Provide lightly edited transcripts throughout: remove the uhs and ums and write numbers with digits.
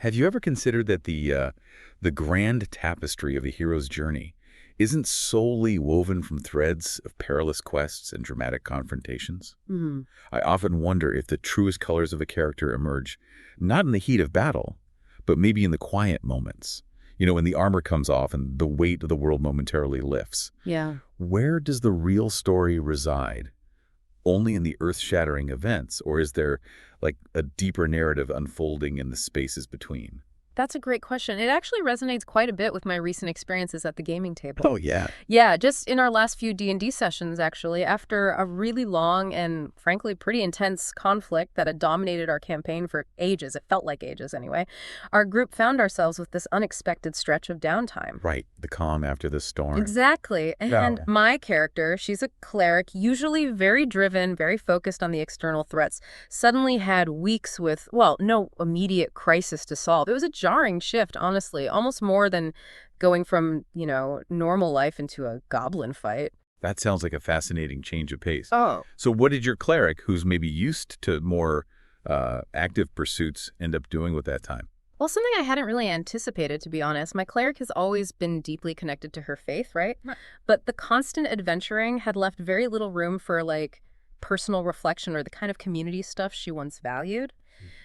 Have you ever considered that the grand tapestry of the hero's journey isn't solely woven from threads of perilous quests and dramatic confrontations? Mhm. I often wonder if the truest colors of a character emerge not in the heat of battle, but maybe in the quiet moments. When the armor comes off and the weight of the world momentarily lifts. Yeah. Where does the real story reside? Only in the earth-shattering events, or is there like a deeper narrative unfolding in the spaces between? That's a great question. It actually resonates quite a bit with my recent experiences at the gaming table. Oh, yeah. Yeah, just in our last few D&D sessions, actually, after a really long and frankly pretty intense conflict that had dominated our campaign for ages, it felt like ages anyway, our group found ourselves with this unexpected stretch of downtime. Right, the calm after the storm. Exactly. And No. my character, she's a cleric, usually very driven, very focused on the external threats, suddenly had weeks with, well, no immediate crisis to solve. It was a jarring shift, honestly, almost more than going from, normal life into a goblin fight. That sounds like a fascinating change of pace. Oh. So what did your cleric, who's maybe used to more active pursuits, end up doing with that time? Well, something I hadn't really anticipated, to be honest. My cleric has always been deeply connected to her faith, right? Right. But the constant adventuring had left very little room for, personal reflection or the kind of community stuff she once valued.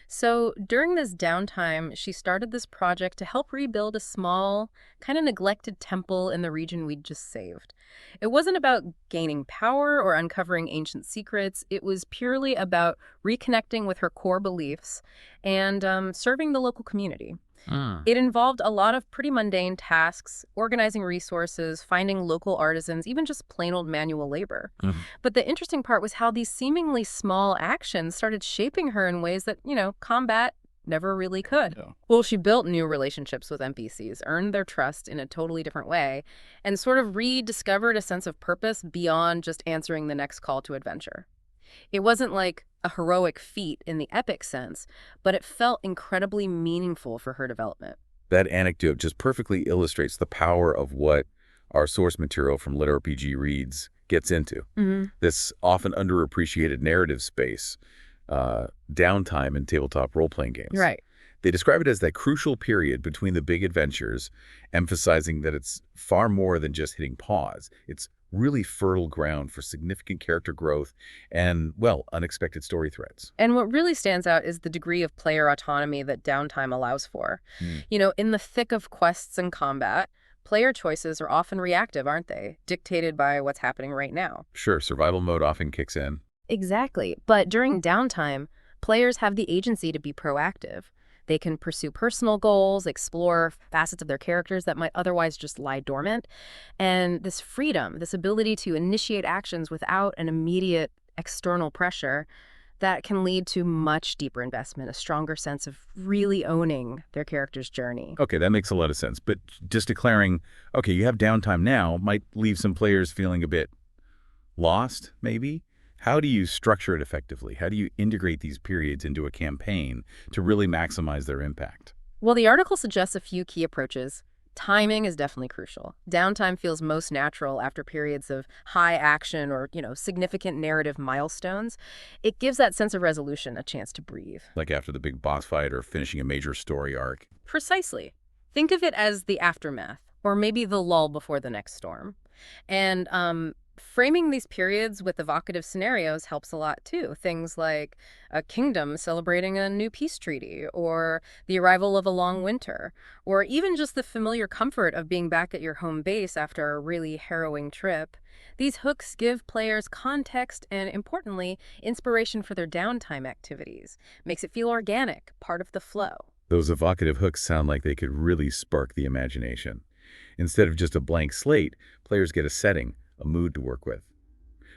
So during this downtime, she started this project to help rebuild a small, kind of neglected temple in the region we'd just saved. It wasn't about gaining power or uncovering ancient secrets. It was purely about reconnecting with her core beliefs and serving the local community. Mm. It involved a lot of pretty mundane tasks, organizing resources, finding local artisans, even just plain old manual labor. Mhm. But the interesting part was how these seemingly small actions started shaping her in ways that, combat never really could. Yeah. Well, she built new relationships with NPCs, earned their trust in a totally different way, and sort of rediscovered a sense of purpose beyond just answering the next call to adventure. It wasn't like a heroic feat in the epic sense, but it felt incredibly meaningful for her development. That anecdote just perfectly illustrates the power of what our source material from LitRPG Reads gets into. Hmm. This often underappreciated narrative space, downtime in tabletop role-playing games. Right. They describe it as that crucial period between the big adventures, emphasizing that it's far more than just hitting pause. It's really fertile ground for significant character growth and, well, unexpected story threads. And what really stands out is the degree of player autonomy that downtime allows for. Hmm. In the thick of quests and combat, player choices are often reactive, aren't they? Dictated by what's happening right now. Sure, survival mode often kicks in. Exactly. But during downtime, players have the agency to be proactive. They can pursue personal goals, explore facets of their characters that might otherwise just lie dormant. And this freedom, this ability to initiate actions without an immediate external pressure, that can lead to much deeper investment, a stronger sense of really owning their character's journey. Okay, that makes a lot of sense. But just declaring, okay, you have downtime now might leave some players feeling a bit lost, maybe? How do you structure it effectively? How do you integrate these periods into a campaign to really maximize their impact? Well, the article suggests a few key approaches. Timing is definitely crucial. Downtime feels most natural after periods of high action or, significant narrative milestones. It gives that sense of resolution a chance to breathe. Like after the big boss fight or finishing a major story arc. Precisely. Think of it as the aftermath, or maybe the lull before the next storm. And framing these periods with evocative scenarios helps a lot too. Things like a kingdom celebrating a new peace treaty, or the arrival of a long winter, or even just the familiar comfort of being back at your home base after a really harrowing trip. These hooks give players context and, importantly, inspiration for their downtime activities. Makes it feel organic, part of the flow. Those evocative hooks sound like they could really spark the imagination. Instead of just a blank slate, players get a setting, a mood to work with.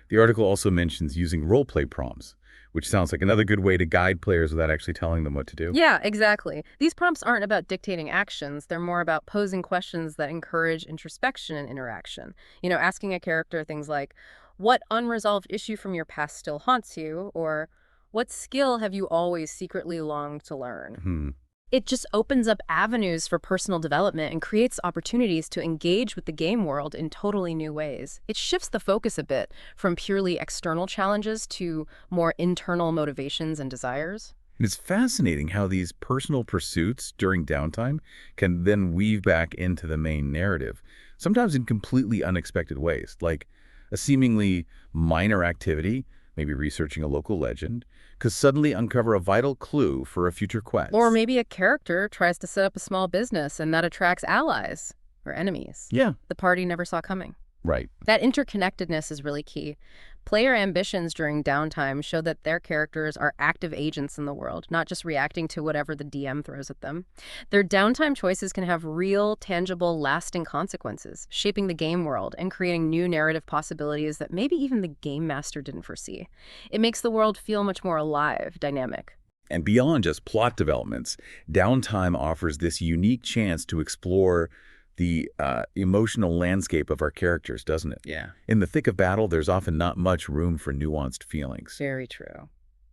The article also mentions using role-play prompts, which sounds like another good way to guide players without actually telling them what to do. Yeah, exactly. These prompts aren't about dictating actions. They're more about posing questions that encourage introspection and interaction. Asking a character things like, what unresolved issue from your past still haunts you? Or what skill have you always secretly longed to learn? It just opens up avenues for personal development and creates opportunities to engage with the game world in totally new ways. It shifts the focus a bit from purely external challenges to more internal motivations and desires. And it's fascinating how these personal pursuits during downtime can then weave back into the main narrative, sometimes in completely unexpected ways, like a seemingly minor activity, maybe researching a local legend, could suddenly uncover a vital clue for a future Or quest. maybe a character tries to set up a small business and that attracts allies or enemies Yeah, the party never saw coming. right. That interconnectedness is really key. Player ambitions during downtime show that their characters are active agents in the world, not just reacting to whatever the DM throws at them. Their downtime choices can have real, tangible, lasting consequences, shaping the game world and creating new narrative possibilities that maybe even the game master didn't foresee. It makes the world feel much more alive, dynamic. And beyond just plot developments, downtime offers this unique chance to explore the emotional landscape of our characters, doesn't it? Yeah. In the thick of battle, there's often not much room for nuanced feelings. Very true.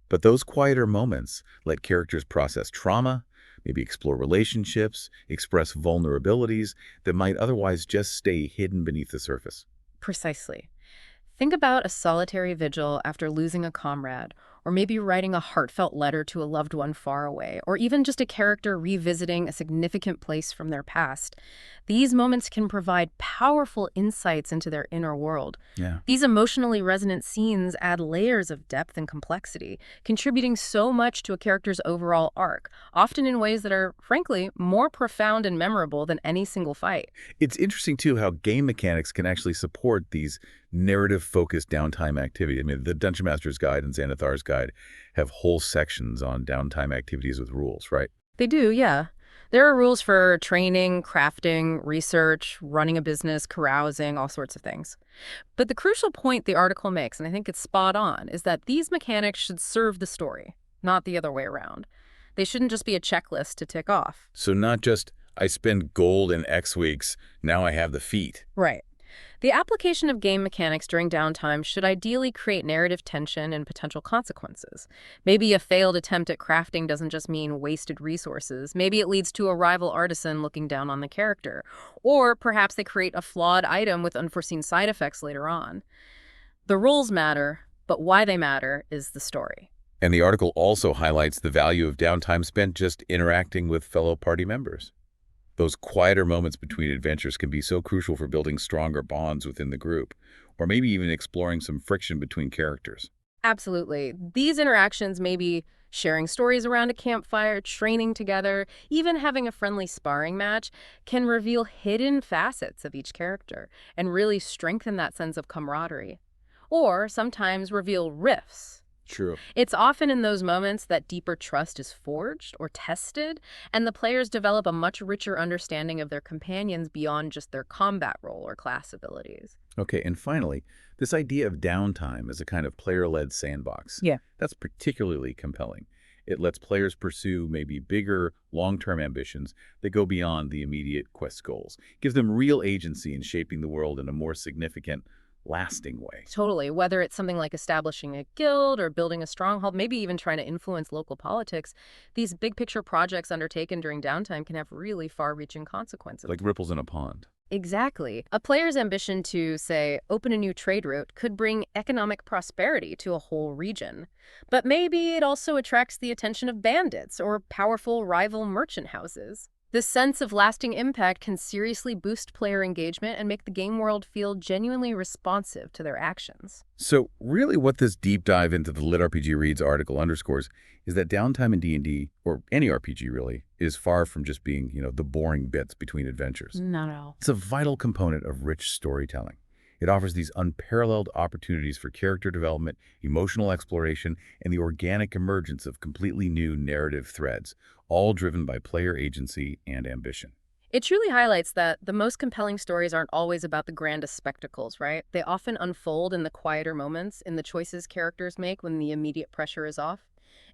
But those quieter moments let characters process trauma, maybe explore relationships, express vulnerabilities that might otherwise just stay hidden beneath the surface. Precisely. Think about a solitary vigil after losing a comrade, or maybe writing a heartfelt letter to a loved one far away, or even just a character revisiting a significant place from their past. These moments can provide powerful insights into their inner world. Yeah. These emotionally resonant scenes add layers of depth and complexity, contributing so much to a character's overall arc, often in ways that are, frankly, more profound and memorable than any single fight. It's interesting, too, how game mechanics can actually support these narrative-focused downtime activity. I mean, the Dungeon Master's Guide and Xanathar's Guide have whole sections on downtime activities with rules, right? They do, yeah. There are rules for training, crafting, research, running a business, carousing, all sorts of things. But the crucial point the article makes, and I think it's spot on, is that these mechanics should serve the story, not the other way around. They shouldn't just be a checklist to tick off. So not just, I spend gold in X weeks, now I have the feat. Right. The application of game mechanics during downtime should ideally create narrative tension and potential consequences. Maybe a failed attempt at crafting doesn't just mean wasted resources. Maybe it leads to a rival artisan looking down on the character. Or perhaps they create a flawed item with unforeseen side effects later on. The rules matter, but why they matter is the story. And the article also highlights the value of downtime spent just interacting with fellow party members. Those quieter moments between adventures can be so crucial for building stronger bonds within the group, or maybe even exploring some friction between characters. Absolutely. These interactions may be sharing stories around a campfire, training together, even having a friendly sparring match can reveal hidden facets of each character and really strengthen that sense of camaraderie. Or sometimes reveal rifts. True. It's often in those moments that deeper trust is forged or tested, and the players develop a much richer understanding of their companions beyond just their combat role or class abilities. Okay, and finally, this idea of downtime as a kind of player-led sandbox. Yeah. That's particularly compelling. It lets players pursue maybe bigger, long-term ambitions that go beyond the immediate quest goals. Gives them real agency in shaping the world in a more significant, lasting way. Totally. Whether it's something like establishing a guild or building a stronghold, maybe even trying to influence local politics, these big picture projects undertaken during downtime can have really far-reaching consequences. Like ripples in a pond. Exactly. A player's ambition to, say, open a new trade route could bring economic prosperity to a whole region. But maybe it also attracts the attention of bandits or powerful rival merchant houses. This sense of lasting impact can seriously boost player engagement and make the game world feel genuinely responsive to their actions. So really what this deep dive into the LitRPG Reads article underscores is that downtime in D&D, or any RPG really, is far from just being, the boring bits between adventures. Not at all. It's a vital component of rich storytelling. It offers these unparalleled opportunities for character development, emotional exploration, and the organic emergence of completely new narrative threads, all driven by player agency and ambition. It truly highlights that the most compelling stories aren't always about the grandest spectacles, right? They often unfold in the quieter moments, in the choices characters make when the immediate pressure is off.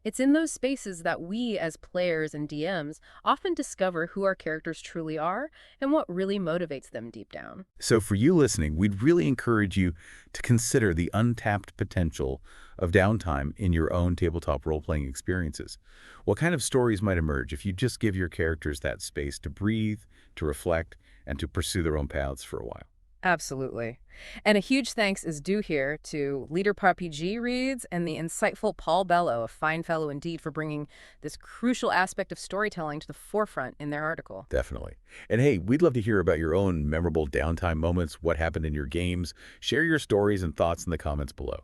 It's in those spaces that we, as players and DMs, often discover who our characters truly are and what really motivates them deep down. So for you listening, we'd really encourage you to consider the untapped potential of downtime in your own tabletop role-playing experiences. What kind of stories might emerge if you just give your characters that space to breathe, to reflect, and to pursue their own paths for a while? Absolutely. And a huge thanks is due here to LitRPG Reads and the insightful Paul Bello, a fine fellow indeed, for bringing this crucial aspect of storytelling to the forefront in their article. Definitely. And hey, we'd love to hear about your own memorable downtime moments, what happened in your games. Share your stories and thoughts in the comments below.